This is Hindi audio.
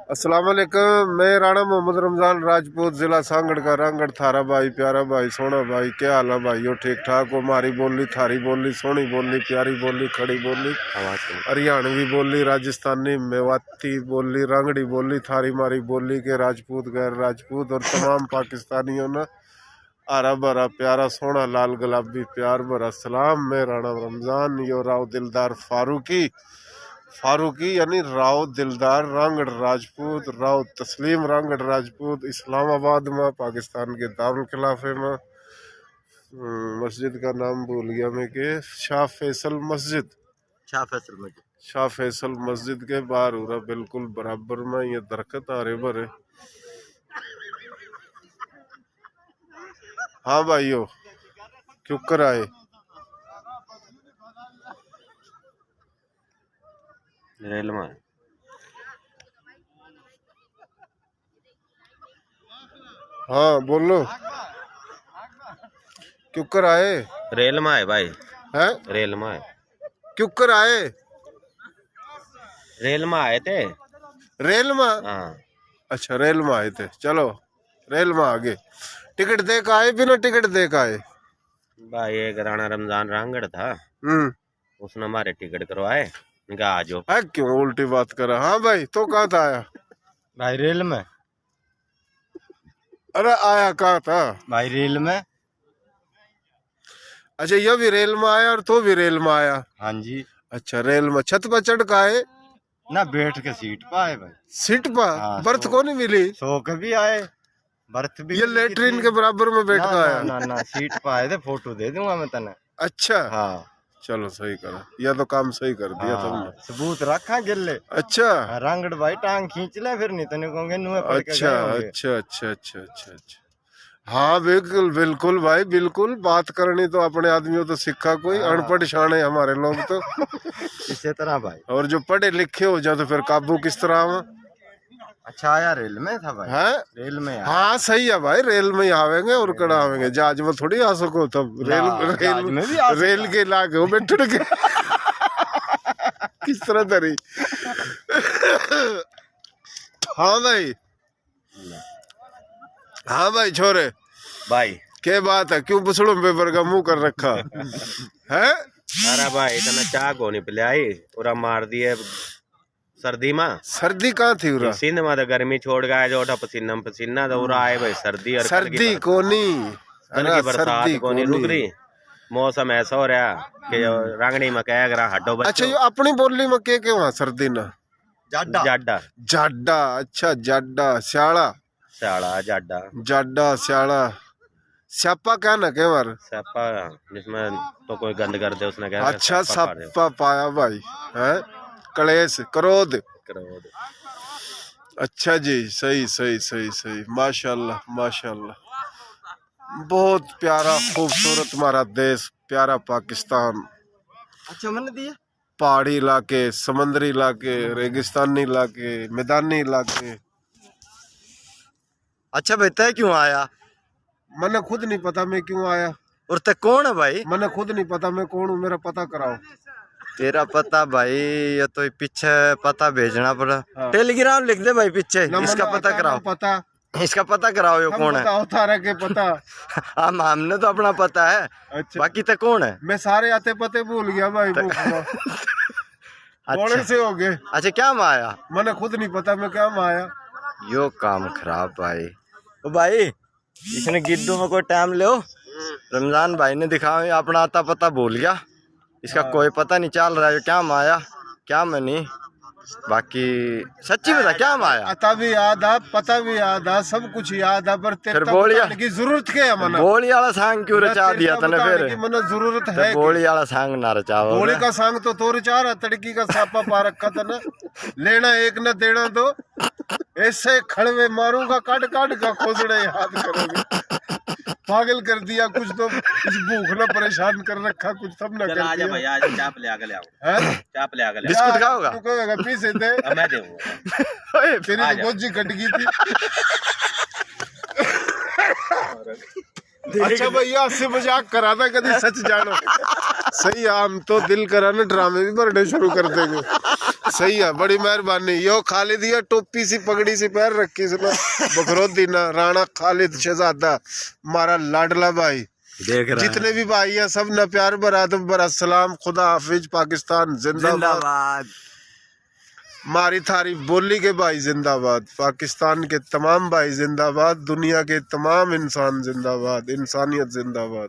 अस्सलाम वालेकुम। मैं राणा मोहम्मद रमज़ान राजपूत, ज़िला सांगड़ का रांगड़। थारा भाई, प्यारा भाई, सोना भाई, क्या हाल है भाई? हो ठीक ठाक हो? हमारी बोली, थारी बोली, सोनी बोली, प्यारी बोली, खड़ी बोली, हरियाणवी बोली, राजस्थानी, मेवाती बोली, रांगड़ी बोली, थारी मारी बोली के राजपूत, गैर राजपूत और तमाम पाकिस्तानियों ने हरा भरा प्यारा सोना लाल गुलाबी प्यार भरा सलाम। मैं राणा रमज़ान, यो राव दिलदार फारूकी यानी राव दिलदार रांगड़ राजपूत, राव तस्लीम रांगड़ राजपूत, इस्लामाबाद में, पाकिस्तान के दारुल खिलाफे में। मस्जिद का नाम भूल गया मैं के शाह फैसल मस्जिद के बाहर हो रहा, बिल्कुल बराबर में ये दरख्त आ रहे भरे। हाँ भाइयों, क्यों कर आए? रेल में हाँ बोलो, क्यों कर आए? रेल में आए भाई। हैं? रेल में आए। क्यों कर आए? रेल में आए थे। रेल में? हाँ। अच्छा, रेल में आए थे। चलो रेल में आगे। टिकट दे के आए, बिना टिकट दे के आए? भाई एक राणा रमजान रांगड़ था, उसने हमारे टिकट करवाए, कहा आ जाओ। क्यों उल्टी बात करा? हाँ भाई, तो कहाँ था आया? भाई रेल में। अरे आया कहाँ था भाई रेल में। अच्छा, ये भी रेल में आया और तो भी रेल में आया? हाँ जी। अच्छा, रेल में छत पर चढ़ के आए ना, बैठ के सीट पर आए भाई। सीट पर? हाँ, बर्थ को नहीं मिली? सो के भी आए, बर्थ भी। ये लेटरिन के बराबर में बैठ के आया? ना सीट पर आए थे, फोटो दे दूंगा मैं तने। अच्छा हाँ चलो, सही करा, यह तो काम सही कर दिया तुमने। सबूत रखा गिल्ले। अच्छा रांगड़ भाई टांग खींच ले, फिर नहीं तने कहोगे नुए पड़ के अच्छा गए होंगे। अच्छा अच्छा अच्छा अच्छा अच्छा। हाँ बिल्कुल बिल्कुल भाई, बिल्कुल बात करनी तो अपने आदमियों तो सिक्खा कोई। अनपढ़ शाणे हमारे लोग तो इसी तरह भाई। और जो पढ़े लिखे हो जाए तो फिर काबू किस तरह आवा? अच्छा आया रेल में था भाई? है रेल में आया। हाँ सही है भाई, रेल में ही आवेंगे और कड़ा आवेंगे। जहाज में थोड़ी आ सको तब। जहाज में भी आ रेल के लागे हो बैठ के किस तरह तरी। हाँ भाई, हाँ भाई छोरे भाई क्या बात है? क्यों बसड़ों पे का मुंह कर रखा है? अरे भाई इतना चाह को नहीं पिलाई, पूरा मार दिए सर्दी में। सर्दी कहाँ थी उरा? सिंध में तो गर्मी छोड़ गया जो पसीना पसीना, तो उरा आए भाई सर्दी। और सर्दी को नहीं, कल की बरसात को नहीं रुक रही। मौसम ऐसा हो रहा कि रांगड़ी में कह रहा हटो बच्चों। अच्छा, ये अपनी बोली में के वहाँ सर्दी ना? जाडा। जाडा जाडा। अच्छा जाडा, स्याड़ा स्याड़ा जाडा। जाडा स्याड़ा। स्यापा क्या ना के मार? सप्पा जिसमें तो कोई गंद कर दे उसने कहा। अच्छा सप्पा पाया भाई है? कलेश क्रोध। अच्छा जी, सही सही सही सही, माशाल्लाह माशाल्लाह। बहुत प्यारा खूबसूरत हमारा देश, प्यारा पाकिस्तान। अच्छा मैंने दिया। पहाड़ी इलाके, समुद्री इलाके, रेगिस्तानी इलाके, मैदानी इलाके। अच्छा भाई तय क्यों आया? मने खुद नहीं पता मैं क्यों आया। और तय कौन है भाई? मने खुद नहीं पता मैं कौन हूँ, मेरा पता कराओ। तेरा पता भाई, ये तो पीछे पता भेजना पड़ा। हाँ। टेलीग्राम लिख दे भाई पीछे, इसका पता कराओ। पता, इसका पता कराओ, ये कौन है? थारा के पता। हमने तो अपना पता है। अच्छा। बाकी तो कौन है? मैं सारे आते पते भूल गया भाई। अच्छा से हो गए। अच्छा क्या में आया? मने खुद नहीं पता मैं क्या में आया। यो काम खराब भाई। ओ भाई इसने गिद्दू में कोई टाइम ले। रमजान भाई ने दिखाया अपना आता पता भूल गया, इसका कोई पता नहीं चल रहा है क्या में आया क्या में नहीं। बाकी सच्ची बता क्या में आया? आता भी याद आ, पता भी याद आ, सब कुछ याद आ, पर फिर बोलिया की जरूरत क्या है? मना गोली वाला सांग क्यों रचा दिया तने? फिर मना जरूरत है गोली वाला सांग ना रचाओ। गोली का सांग तो रचा रहा, तड़की का सापा पा रखा था ना। लेना एक न देना दो, ऐसे खड़वे मारूंगा काट काट का खोजड़े याद करोगे। पागल कर दिया कुछ तो, इस भूख ने परेशान कर रखा, कुछ सब न कर दिया भाई। आज चाप ले आके ले आओ। हैं? चाप ले आके ले आओ। बिस्कुट खाओगा? तू कहेगा पीसे दे, मैं दूंगा। तेरी तो गोजी कट गई थी। अच्छा भैया, इससे मजाक करा था कभी? सच जानो सही, हम तो दिल कराने ड्रामे भी भरने शुरू कर देंगे। सही है, बड़ी मेहरबानी। यो खालिद ये टोपी सी पगड़ी सी पैर रखी सुना बखरुद्दीन राणा खालिद शहजादा हमारा लाडला भाई। देख रहा जितने भी भाई हैं सब न प्यार बरादम सलाम, खुदा हाफिज, पाकिस्तान जिंदाबाद। जिंदाबाद। मारी थारी बोली के भाई जिंदाबाद, पाकिस्तान के तमाम भाई जिंदाबाद, दुनिया के तमाम इंसान जिंदाबाद, इंसानियत जिंदाबाद।